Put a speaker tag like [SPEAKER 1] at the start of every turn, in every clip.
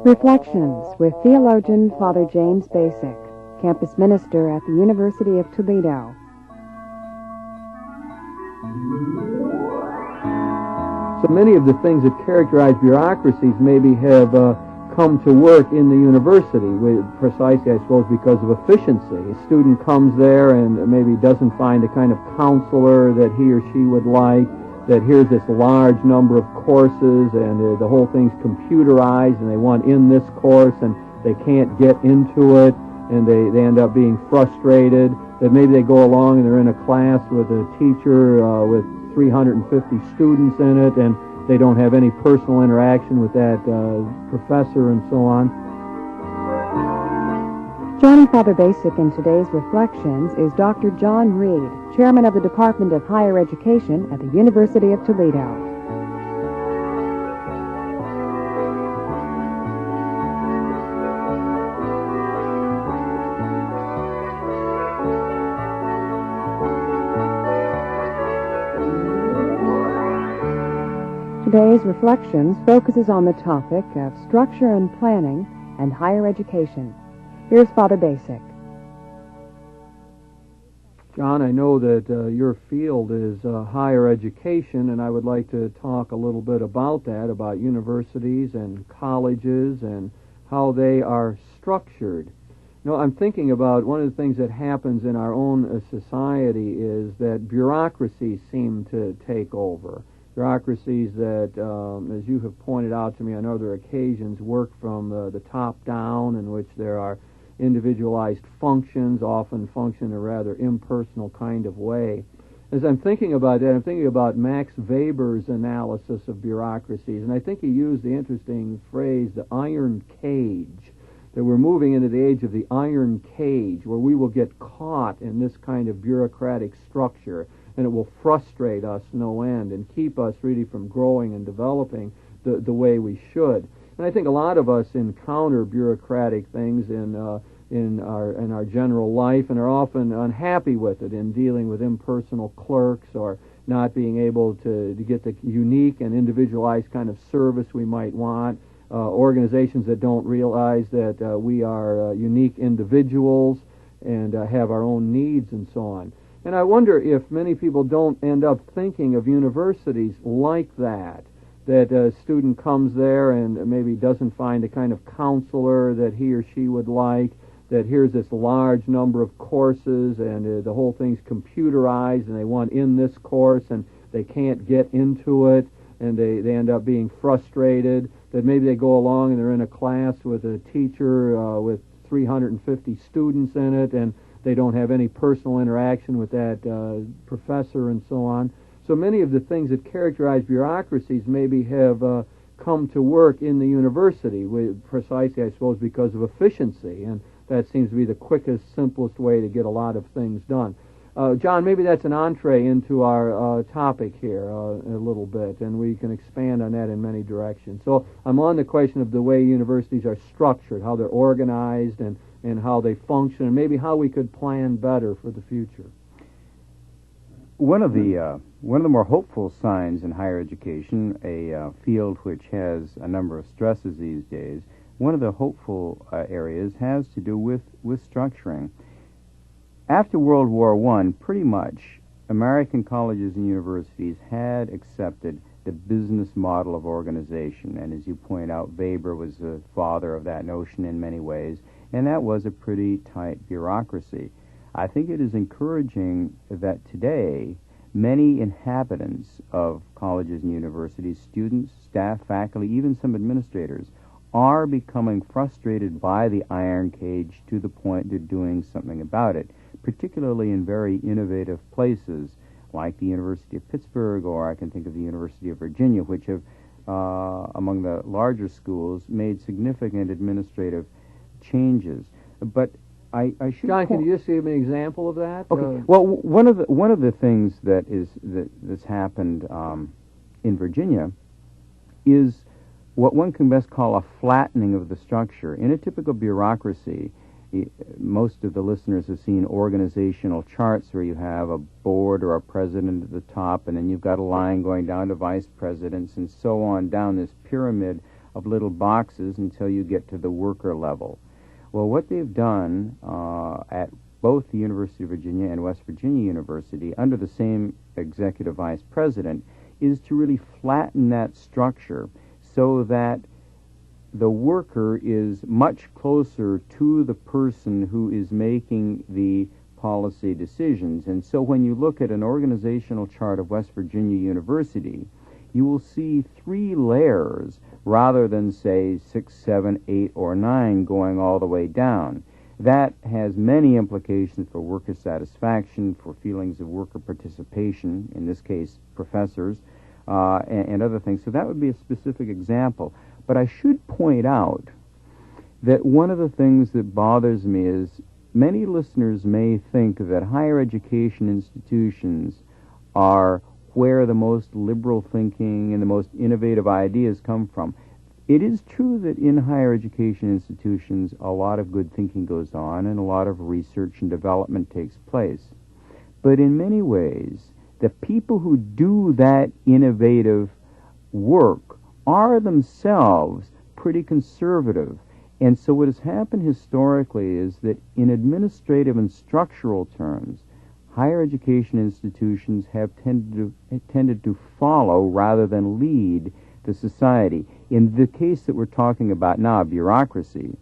[SPEAKER 1] Reflections with theologian Father James Bacik, campus minister at the University of Toledo.
[SPEAKER 2] So many of the things that characterize bureaucracies maybe have come to work in the university, precisely, I suppose, because of efficiency. A student comes there and maybe doesn't find the kind of counselor that he or she would like, that here's this large number of courses and the whole thing's computerized and they want in this course and they can't get into it and they end up being frustrated, that maybe they go along and they're in a class with a teacher with 350 students in it and they don't have any personal interaction with that professor and so on.
[SPEAKER 1] Joining Father Bacik in today's Reflections is Dr. John Reed, Chairman of the Department of Higher Education at the University of Toledo. Today's Reflections focuses on the topic of structure and planning and higher education. Here's Father Bacik.
[SPEAKER 2] John, I know that your field is higher education, and I would like to talk a little bit about that, about universities and colleges and how they are structured. You know, I'm thinking about one of the things that happens in our own society is that bureaucracies seem to take over. Bureaucracies that, as you have pointed out to me on other occasions, work from the top down, in which there are individualized functions, often function in a rather impersonal kind of way. As I'm thinking about that, I'm thinking about Max Weber's analysis of bureaucracies, and I think he used the interesting phrase, the iron cage, that we're moving into the age of the iron cage, where we will get caught in this kind of bureaucratic structure, and it will frustrate us no end and keep us really from growing and developing the way we should. And I think a lot of us encounter bureaucratic things in our general life and are often unhappy with it in dealing with impersonal clerks or not being able to get the unique and individualized kind of service we might want, organizations that don't realize that we are unique individuals and have our own needs and so on. And I wonder if many people don't end up thinking of universities like that a student comes there and maybe doesn't find the kind of counselor that he or she would like, that here's this large number of courses and the whole thing's computerized and they want in this course and they can't get into it and they end up being frustrated, that maybe they go along and they're in a class with a teacher with 350 students in it and they don't have any personal interaction with that professor and so on. So many of the things that characterize bureaucracies maybe have come to work in the university, precisely, I suppose, because of efficiency, and that seems to be the quickest, simplest way to get a lot of things done. John, maybe that's an entree into our topic here a little bit, and we can expand on that in many directions. So I'm on the question of the way universities are structured, how they're organized, and how they function, and maybe how we could plan better for the future.
[SPEAKER 3] One of the more hopeful signs in higher education, a field which has a number of stresses these days, one of the hopeful areas has to do with structuring. After World War I, pretty much American colleges and universities had accepted the business model of organization, and as you point out, Weber was the father of that notion in many ways, and that was a pretty tight bureaucracy. I think it is encouraging that today many inhabitants of colleges and universities, students, staff, faculty, even some administrators, are becoming frustrated by the iron cage to the point they're doing something about it, particularly in very innovative places like the University of Pittsburgh, or I can think of the University of Virginia, which have, among the larger schools, made significant administrative changes. But I should.
[SPEAKER 2] John, can you just give me an example of that?
[SPEAKER 3] Okay. Well, one of the things that's happened in Virginia is what one can best call a flattening of the structure. In a typical bureaucracy, most of the listeners have seen organizational charts where you have a board or a president at the top, and then you've got a line going down to vice presidents and so on down this pyramid of little boxes until you get to the worker level. Well, what they've done at both the University of Virginia and West Virginia University, under the same executive vice president, is to really flatten that structure so that the worker is much closer to the person who is making the policy decisions. And so when you look at an organizational chart of West Virginia University, you will see 3 layers rather than, say, 6, 7, 8, or 9 going all the way down. That has many implications for worker satisfaction, for feelings of worker participation, in this case, professors, and other things. So that would be a specific example. But I should point out that one of the things that bothers me is many listeners may think that higher education institutions are where the most liberal thinking and the most innovative ideas come from. It is true that in higher education institutions a lot of good thinking goes on and a lot of research and development takes place. But in many ways, the people who do that innovative work are themselves pretty conservative. And so what has happened historically is that in administrative and structural terms, higher education institutions have tended to follow rather than lead the society. In the case that we're talking about now, bureaucracy,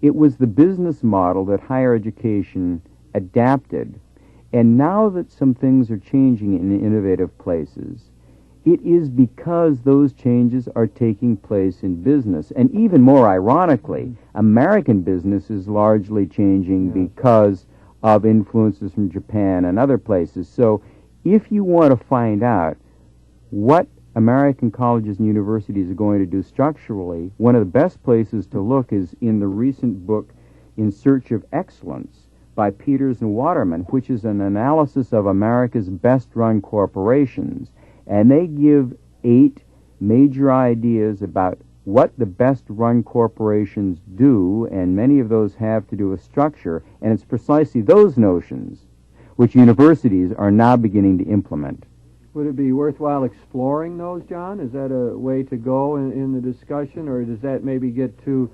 [SPEAKER 3] it was the business model that higher education adapted. And now that some things are changing in innovative places, it is because those changes are taking place in business. And even more ironically, American business is largely changing because of influences from Japan and other places. So if you want to find out what American colleges and universities are going to do structurally, one of the best places to look is in the recent book In Search of Excellence by Peters and Waterman, which is an analysis of America's best-run corporations. And they give 8 major ideas about what the best-run corporations do, and many of those have to do with structure, and it's precisely those notions which universities are now beginning to implement.
[SPEAKER 2] Would it be worthwhile exploring those, John? Is that a way to go in the discussion, or does that maybe get too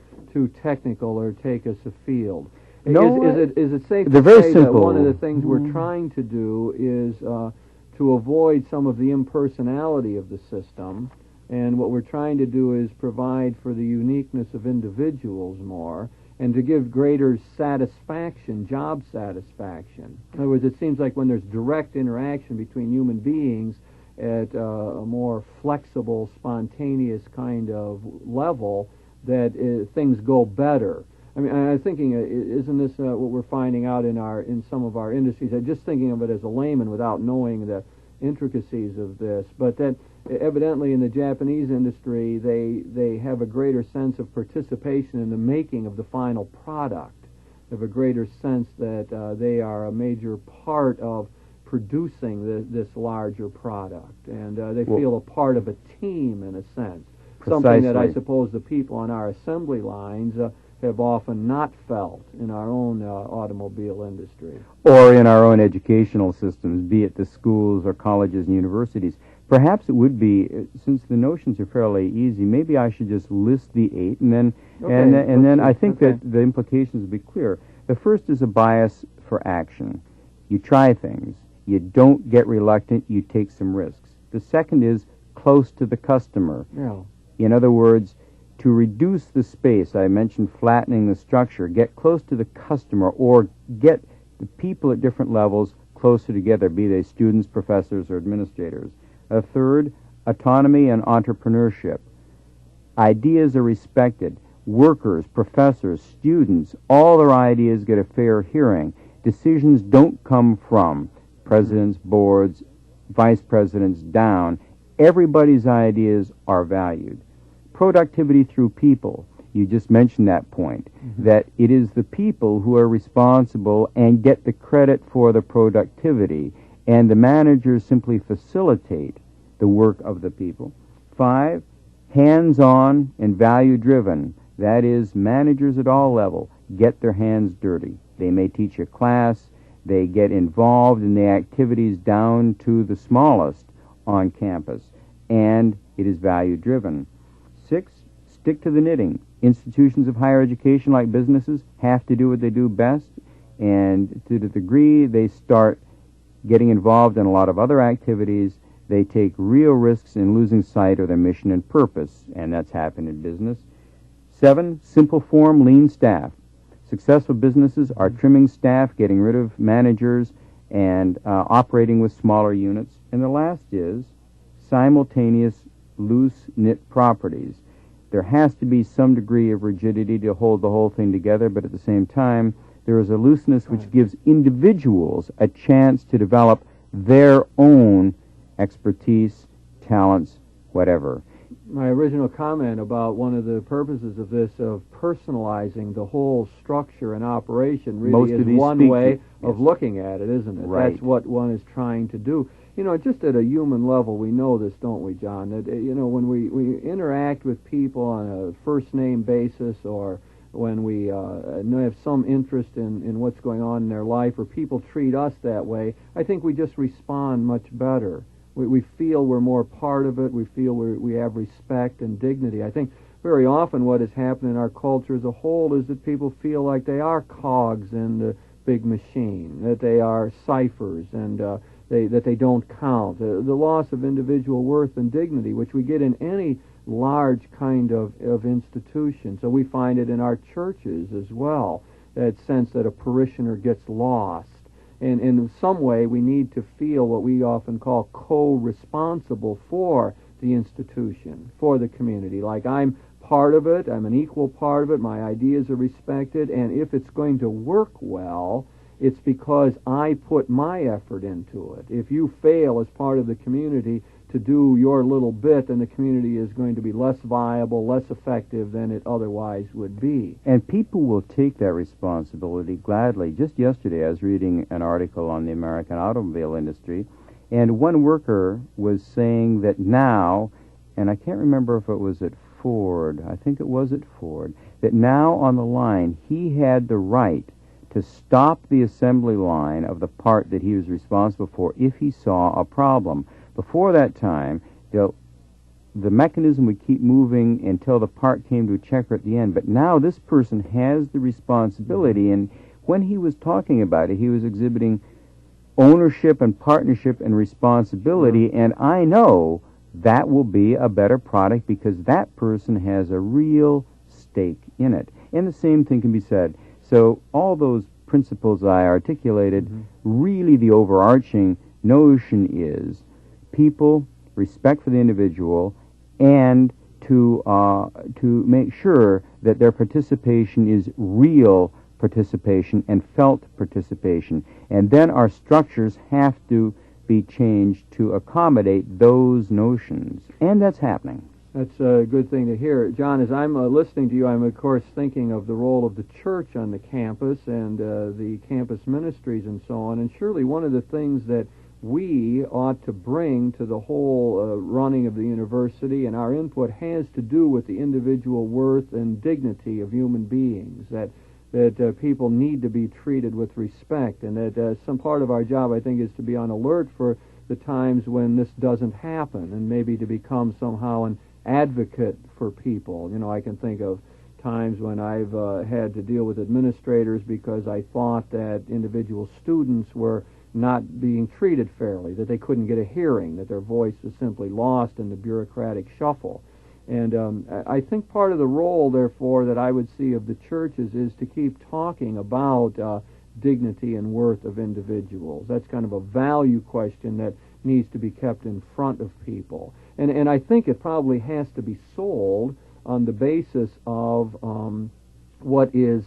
[SPEAKER 2] technical or take us afield?
[SPEAKER 3] No,
[SPEAKER 2] is it safe
[SPEAKER 3] they're
[SPEAKER 2] to
[SPEAKER 3] very
[SPEAKER 2] say
[SPEAKER 3] simple.
[SPEAKER 2] that one of the things we're trying to do is to avoid some of the impersonality of the system, and what we're trying to do is provide for the uniqueness of individuals more, and to give greater satisfaction, job satisfaction. In other words, it seems like when there's direct interaction between human beings at a more flexible, spontaneous kind of level, that things go better. I mean, I'm thinking, isn't this what we're finding out in some of our industries? I'm just thinking of it as a layman without knowing the intricacies of this, but that evidently in the Japanese industry, they have a greater sense of participation in the making of the final product. They have a greater sense that they are a major part of producing this larger product, and they feel a part of a team in a sense.
[SPEAKER 3] Precisely.
[SPEAKER 2] Something that I suppose the people on our assembly lines have often not felt in our own automobile industry.
[SPEAKER 3] Or in our own educational systems, be it the schools or colleges and universities. Perhaps it would be, since the notions are fairly easy, maybe I should just list the 8, and then I think that the implications will be clear. The first is a bias for action. You try things. You don't get reluctant. You take some risks. The second is close to the customer.
[SPEAKER 2] Yeah.
[SPEAKER 3] In other words, to reduce the space, I mentioned flattening the structure, get close to the customer or get the people at different levels closer together, be they students, professors, or administrators. A third, autonomy and entrepreneurship. Ideas are respected. Workers, professors, students, all their ideas get a fair hearing. Decisions don't come from presidents, boards, vice presidents down. Everybody's ideas are valued. Productivity through people. You just mentioned that point, that it is the people who are responsible and get the credit for the productivity, and the managers simply facilitate the work of the people. 5, hands-on and value-driven. That is, managers at all levels get their hands dirty. They may teach a class, they get involved in the activities down to the smallest on campus, and it is value-driven. 6, stick to the knitting. Institutions of higher education, like businesses, have to do what they do best, and to the degree they start getting involved in a lot of other activities, they take real risks in losing sight of their mission and purpose, and that's happened in business. 7, simple form, lean staff. Successful businesses are trimming staff, getting rid of managers, and operating with smaller units. And the last is simultaneous loose-knit properties. There has to be some degree of rigidity to hold the whole thing together, but at the same time, there is a looseness which gives individuals a chance to develop their own expertise, talents, whatever.
[SPEAKER 2] My original comment about one of the purposes of this, of personalizing the whole structure and operation, really is one way of looking at it, isn't it?
[SPEAKER 3] Right.
[SPEAKER 2] That's what one is trying to do. You know, just at a human level, we know this, don't we, John? That, you know, when we interact with people on a first-name basis, or when we have some interest in what's going on in their life, or people treat us that way, I think we just respond much better. We feel we're more part of it. We feel we have respect and dignity. I think very often what has happened in our culture as a whole is that people feel like they are cogs in the big machine, that they are ciphers, and that they don't count. The loss of individual worth and dignity, which we get in any large kind of institution. So we find it in our churches as well, that sense that a parishioner gets lost. And in some way, we need to feel what we often call co-responsible for the institution, for the community. Like, I'm part of it, I'm an equal part of it, my ideas are respected, and if it's going to work well, it's because I put my effort into it. If you fail as part of the community to do your little bit, then the community is going to be less viable, less effective than it otherwise would be.
[SPEAKER 3] And people will take that responsibility gladly. Just yesterday I was reading an article on the American automobile industry, and one worker was saying that now, and I can't remember if it was at Ford, I think it was at Ford, that now on the line he had the right to stop the assembly line of the part that he was responsible for if he saw a problem. Before that time, the mechanism would keep moving until the part came to a checker at the end. But now this person has the responsibility, and when he was talking about it, he was exhibiting ownership and partnership and responsibility, and I know that will be a better product because that person has a real stake in it. And the same thing can be said. So all those principles I articulated, really the overarching notion is people, respect for the individual, and to make sure that their participation is real participation and felt participation. And then our structures have to be changed to accommodate those notions. And that's happening.
[SPEAKER 2] That's a good thing to hear. John, as I'm listening to you, I'm, of course, thinking of the role of the church on the campus and the campus ministries and so on. And surely one of the things that we ought to bring to the whole running of the university, and our input has to do with the individual worth and dignity of human beings, that people need to be treated with respect, and that some part of our job, I think, is to be on alert for the times when this doesn't happen, and maybe to become somehow an advocate for people. You know, I can think of times when I've had to deal with administrators because I thought that individual students were not being treated fairly, that they couldn't get a hearing, that their voice was simply lost in the bureaucratic shuffle. And I think part of the role, therefore, that I would see of the churches is to keep talking about dignity and worth of individuals. That's kind of a value question that needs to be kept in front of people. And I think it probably has to be sold on the basis of what is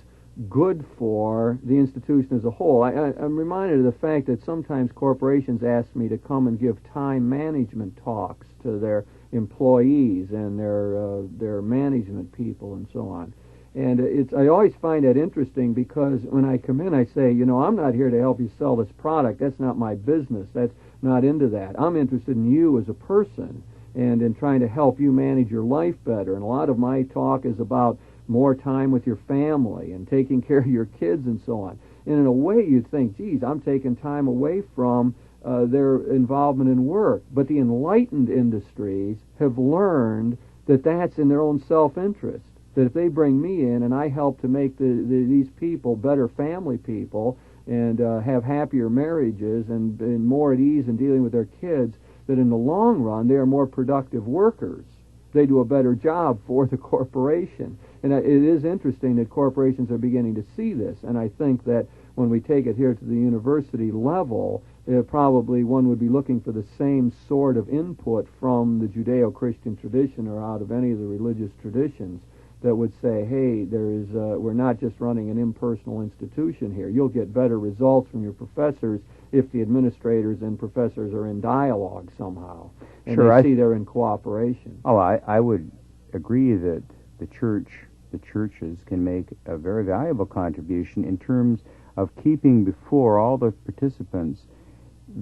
[SPEAKER 2] good for the institution as a whole. I'm reminded of the fact that sometimes corporations ask me to come and give time management talks to their employees and their management people and so on. And I always find that interesting because when I come in, I say, you know, I'm not here to help you sell this product. That's not my business. That's not into that. I'm interested in you as a person and in trying to help you manage your life better. And a lot of my talk is about more time with your family and taking care of your kids and so on. And in a way, you'd think, geez, I'm taking time away from their involvement in work. But the enlightened industries have learned that's in their own self-interest. That if they bring me in and I help to make these people better family people and have happier marriages and more at ease in dealing with their kids, that in the long run they are more productive workers. They do a better job for the corporation. And it is interesting that corporations are beginning to see this. And I think that when we take it here to the university level, probably one would be looking for the same sort of input from the Judeo-Christian tradition or out of any of the religious traditions that would say, hey, we're not just running an impersonal institution here. You'll get better results from your professors if the administrators and professors are in dialogue somehow. And
[SPEAKER 3] sure,
[SPEAKER 2] they see they're in cooperation.
[SPEAKER 3] Oh, I would agree that the churches can make a very valuable contribution in terms of keeping before all the participants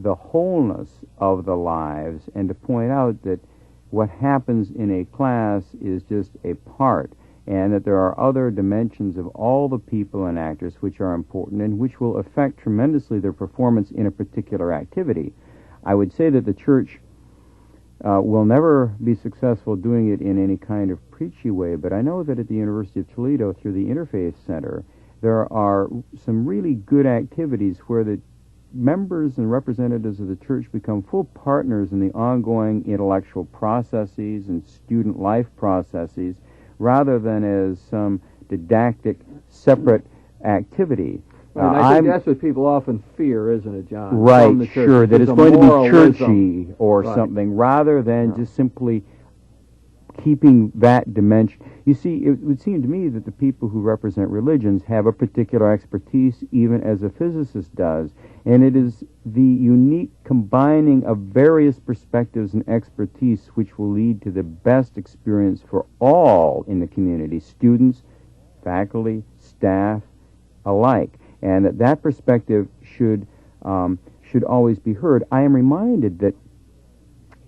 [SPEAKER 3] the wholeness of the lives, and to point out that what happens in a class is just a part, and that there are other dimensions of all the people and actors which are important and which will affect tremendously their performance in a particular activity. I would say that the church will never be successful doing it in any kind of preachy way, but I know that at the University of Toledo, through the Interfaith Center, there are some really good activities where the members and representatives of the church become full partners in the ongoing intellectual processes and student life processes, rather than as some didactic, separate activity.
[SPEAKER 2] I think that's what people often fear, isn't it, John?
[SPEAKER 3] Right, sure, that it's going to be churchy or
[SPEAKER 2] right.
[SPEAKER 3] something, rather than just simply keeping that dimension. You see, it would seem to me that the people who represent religions have a particular expertise, even as a physicist does, and it is the unique combining of various perspectives and expertise which will lead to the best experience for all in the community, students, faculty, staff, alike, and that perspective should always be heard. I am reminded that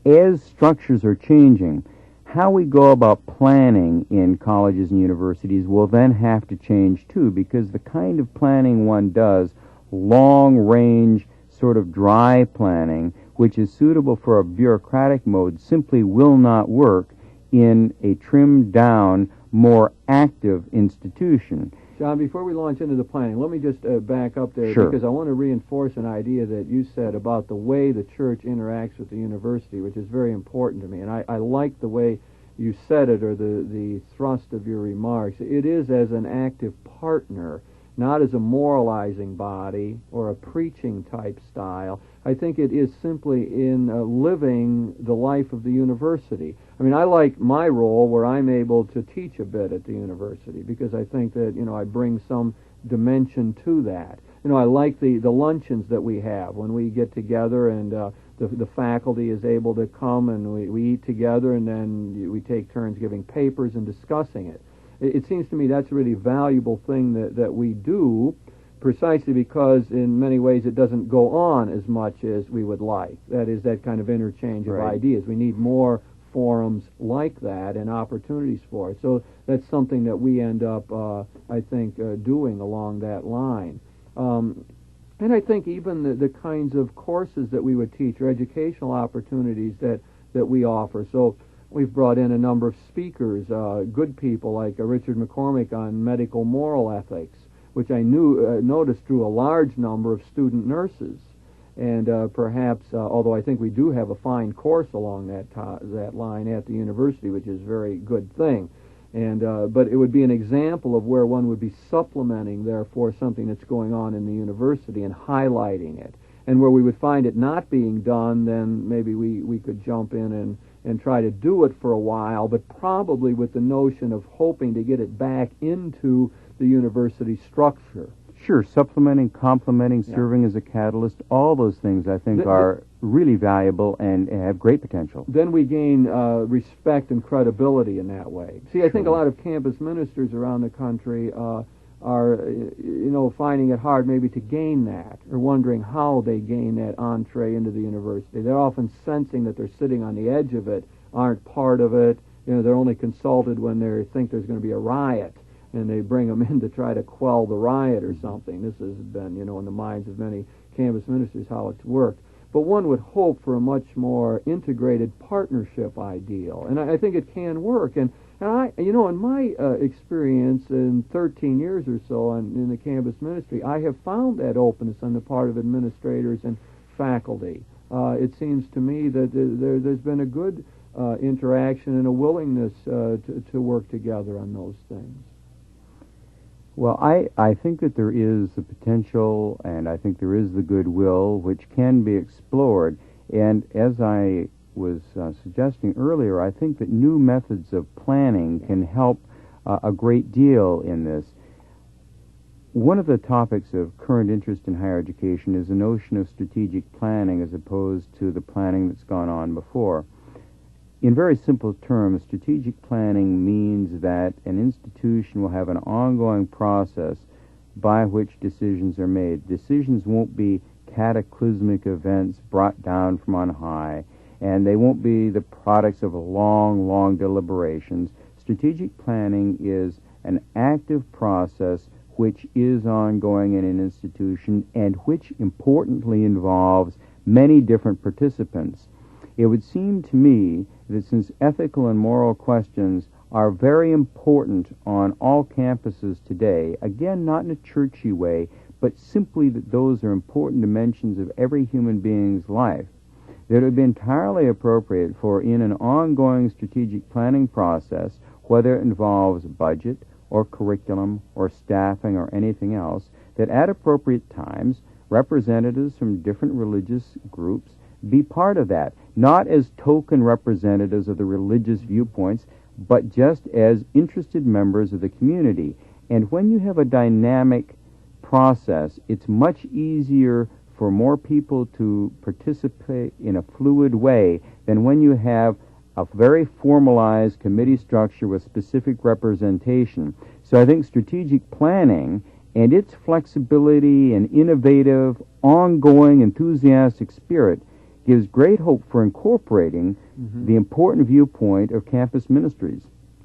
[SPEAKER 3] as structures are changing, how we go about planning in colleges and universities will then have to change too, because the kind of planning one does, long-range sort of dry planning, which is suitable for a bureaucratic mode, simply will not work in a trimmed-down, more active institution.
[SPEAKER 2] John, before we launch into the planning, let me just back up there,
[SPEAKER 3] sure.
[SPEAKER 2] because I want to reinforce an idea that you said about the way the church interacts with the university, which is very important to me. And I like the way you said it, or the thrust of your remarks. It is as an active partner, not as a moralizing body or a preaching type style. I think it is simply in living the life of the university. I mean, I like my role where I'm able to teach a bit at the university, because I think that, I bring some dimension to that. I like the luncheons that we have when we get together and the faculty is able to come and we eat together, and then we take turns giving papers and discussing it. It seems to me that's a really valuable thing that we do, precisely because in many ways it doesn't go on as much as we would like. That is, that kind of interchange of ideas. We need more forums like that and opportunities for it. So that's something that we end up, I think, doing along that line. And I think even the kinds of courses that we would teach, or educational opportunities that we offer. So we've brought in a number of speakers, good people like Richard McCormick on medical moral ethics, which I noticed drew a large number of student nurses. And perhaps, although I think we do have a fine course along that line at the university, which is a very good thing. And but it would be an example of where one would be supplementing, therefore, something that's going on in the university and highlighting it. And where we would find it not being done, then maybe we could jump in and try to do it for a while, but probably with the notion of hoping to get it back into the university structure.
[SPEAKER 3] Sure, supplementing, complementing, serving as a catalyst, all those things I think are really valuable and have great potential.
[SPEAKER 2] Then we gain respect and credibility in that way. See, I think a lot of campus ministers around the country are, finding it hard maybe to gain that, or wondering how they gain that entree into the university. They're often sensing that they're sitting on the edge of it, aren't part of it. They're only consulted when they think there's going to be a riot, and they bring them in to try to quell the riot or something. This has been, in the minds of many campus ministers how it's worked. but one would hope for a much more integrated partnership ideal. And I think it can work. And I, in my experience in 13 years or so in the campus ministry, I have found that openness on the part of administrators and faculty. It seems to me that there's been a good interaction and a willingness to work together on those things.
[SPEAKER 3] Well, I think that there is the potential, and I think there is the goodwill, which can be explored. And as I was suggesting earlier, I think that new methods of planning can help a great deal in this. One of the topics of current interest in higher education is the notion of strategic planning as opposed to the planning that's gone on before. In very simple terms, strategic planning means that an institution will have an ongoing process by which decisions are made. Decisions won't be cataclysmic events brought down from on high, and they won't be the products of long deliberations. Strategic planning is an active process which is ongoing in an institution and which importantly involves many different participants. It would seem to me that since ethical and moral questions are very important on all campuses today, again, not in a churchy way, but simply that those are important dimensions of every human being's life, that it would be entirely appropriate for, in an ongoing strategic planning process, whether it involves budget or curriculum or staffing or anything else, that at appropriate times, representatives from different religious groups be part of that, not as token representatives of the religious viewpoints, but just as interested members of the community. And when you have a dynamic process, it's much easier for more people to participate in a fluid way than when you have a very formalized committee structure with specific representation. So I think strategic planning and its flexibility and innovative, ongoing, enthusiastic spirit gives great hope for incorporating the important viewpoint of campus ministries.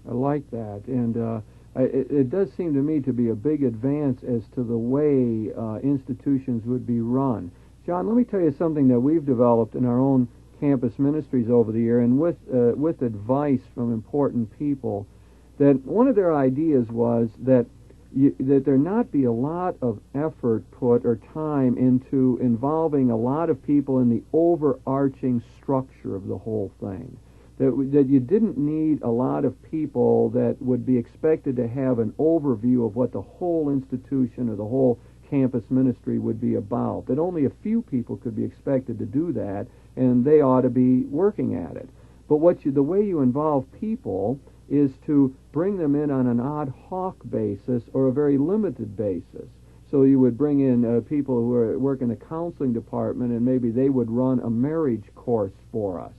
[SPEAKER 2] I like that, and it does seem to me to be a big advance as to the way institutions would be run. John, let me tell you something that we've developed in our own campus ministries over the year, and with advice from important people, that one of their ideas was that there not be a lot of effort put or time into involving a lot of people in the overarching structure of the whole thing. That you didn't need a lot of people that would be expected to have an overview of what the whole institution or the whole campus ministry would be about. That only a few people could be expected to do that, and they ought to be working at it. But the way you involve people is to bring them in on an ad hoc basis or a very limited basis. So you would bring in people who work in the counseling department, and maybe they would run a marriage course for us.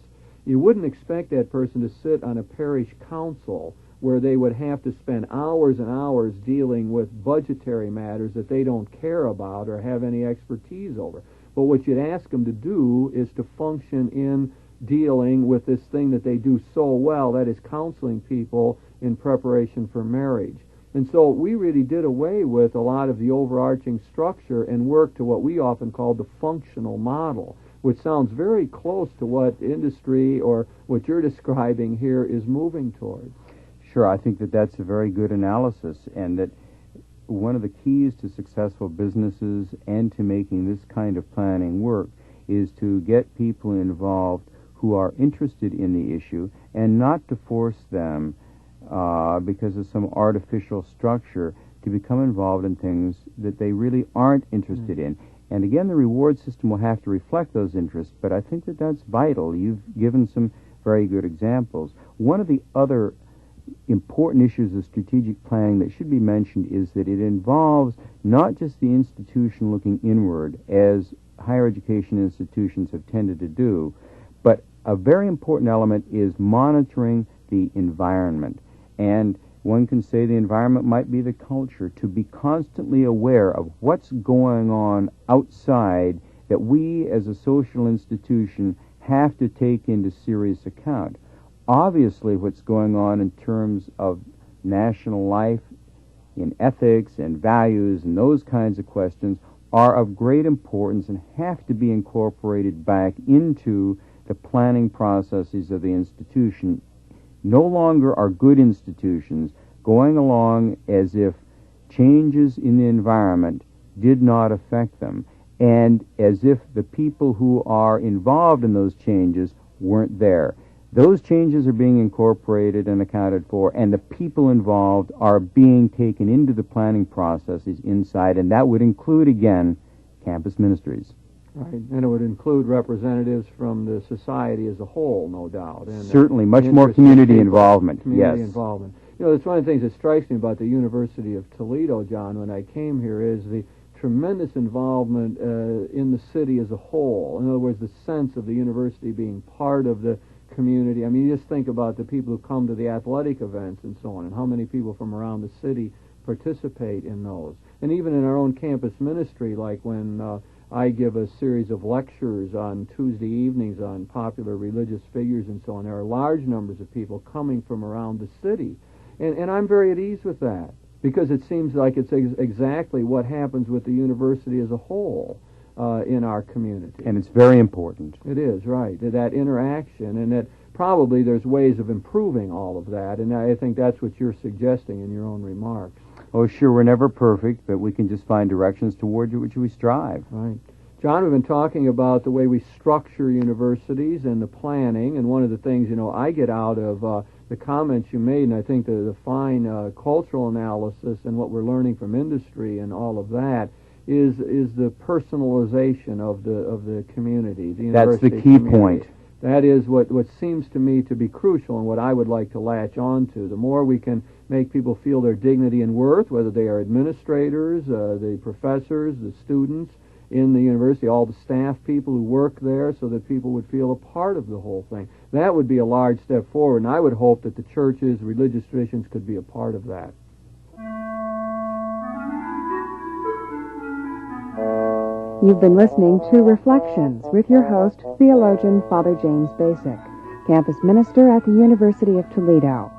[SPEAKER 2] You wouldn't expect that person to sit on a parish council where they would have to spend hours and hours dealing with budgetary matters that they don't care about or have any expertise over. But what you'd ask them to do is to function in dealing with this thing that they do so well, that is counseling people in preparation for marriage. And so we really did away with a lot of the overarching structure and worked to what we often call the functional model, which sounds very close to what industry or what you're describing here is moving towards.
[SPEAKER 3] Sure, I think that that's a very good analysis, and that one of the keys to successful businesses and to making this kind of planning work is to get people involved who are interested in the issue, and not to force them because of some artificial structure to become involved in things that they really aren't interested in. And again, the reward system will have to reflect those interests, but I think that that's vital. You've given some very good examples. One of the other important issues of strategic planning that should be mentioned is that it involves not just the institution looking inward, as higher education institutions have tended to do, but a very important element is monitoring the environment. And one can say the environment might be the culture, to be constantly aware of what's going on outside that we as a social institution have to take into serious account. Obviously, what's going on in terms of national life, in ethics and values and those kinds of questions, are of great importance and have to be incorporated back into the planning processes of the institution. No longer are good institutions going along as if changes in the environment did not affect them, and as if the people who are involved in those changes weren't there. Those changes are being incorporated and accounted for, and the people involved are being taken into the planning processes inside, and that would include, again, campus ministries.
[SPEAKER 2] Right, and it would include representatives from the society as a whole, no doubt. And
[SPEAKER 3] certainly, much more community involvement.
[SPEAKER 2] Community involvement. You know, that's one of the things that strikes me about the University of Toledo, John, when I came here, is the tremendous involvement in the city as a whole. In other words, the sense of the university being part of the community. I mean, you just think about the people who come to the athletic events and so on, and how many people from around the city participate in those. And even in our own campus ministry, like when I give a series of lectures on Tuesday evenings on popular religious figures and so on, there are large numbers of people coming from around the city. And I'm very at ease with that, because it seems like it's exactly what happens with the university as a whole in our community.
[SPEAKER 3] And it's very important.
[SPEAKER 2] It is, right, that interaction, and that probably there's ways of improving all of that, and I think that's what you're suggesting in your own remarks.
[SPEAKER 3] Oh, sure, we're never perfect, but we can just find directions toward which we strive.
[SPEAKER 2] Right. John, we've been talking about the way we structure universities and the planning, and one of the things, you know, I get out of the comments you made, and I think the fine cultural analysis and what we're learning from industry and all of that is the personalization of the community. The
[SPEAKER 3] That's the key
[SPEAKER 2] community.
[SPEAKER 3] point.
[SPEAKER 2] That is what seems to me to be crucial, and what I would like to latch on to. The more we can make people feel their dignity and worth, whether they are administrators, the professors, the students in the university, all the staff people who work there, so that people would feel a part of the whole thing. That would be a large step forward, and I would hope that the churches, religious traditions could be a part of that.
[SPEAKER 1] You've been listening to Reflections with your host, theologian Father James Bacik, campus minister at the University of Toledo.